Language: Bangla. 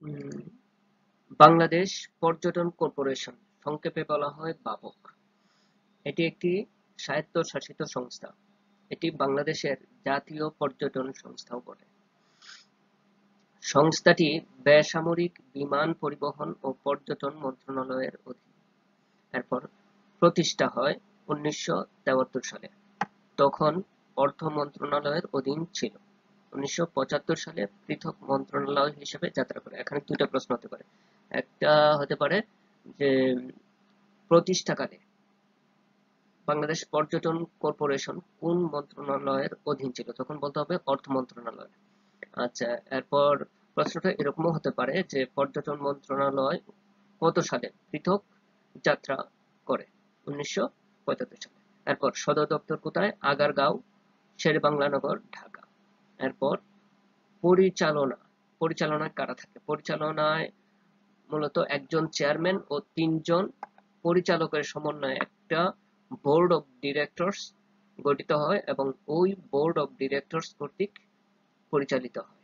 উম, বাংলাদেশ পর্যটন কর্পোরেশন, সংক্ষেপে বলা হয় বাবক। এটি একটি স্বায়ত্তশাসিত সংস্থা। এটি বাংলাদেশের জাতীয় পর্যটন সংস্থাও বটে। সংস্থাটি বেসামরিক বিমান পরিবহন ও পর্যটন মন্ত্রণালয়ের অধীন। এরপর প্রতিষ্ঠা হয় ১৯৭৩ সালে। তখন অর্থ মন্ত্রণালয়ের অধীন ছিল। ১৯৭৫ সালে পৃথক মন্ত্রণালয় হিসেবে যাত্রা করে। এখানে দুইটা প্রশ্ন হতে পারে। একটা হতে পারে যে প্রতিষ্ঠাকালে বাংলাদেশ পর্যটন কর্পোরেশন কোন মন্ত্রণালয়ের অধীন ছিল, তখন বলতে হবে অর্থ মন্ত্রণালয়। আচ্ছা, এরপর প্রশ্নটা এরকমও হতে পারে যে পর্যটন মন্ত্রণালয় কত সালে পৃথক যাত্রা করে? ১৯৭৫ সালে। এরপর সদর দপ্তর কোথায়? আগারগাঁও, শেরেবাংলা নগর, ঢাকা। এরপর পরিচালনা, পরিচালনায় কারা থাকে? পরিচালনায় মূলত একজন চেয়ারম্যান ও ৩ জন পরিচালকের সমন্বয়ে একটা বোর্ড অব ডিরেক্টরস গঠিত হয় এবং ওই বোর্ড অব ডিরেক্টরস কর্তৃক পরিচালিত হয়।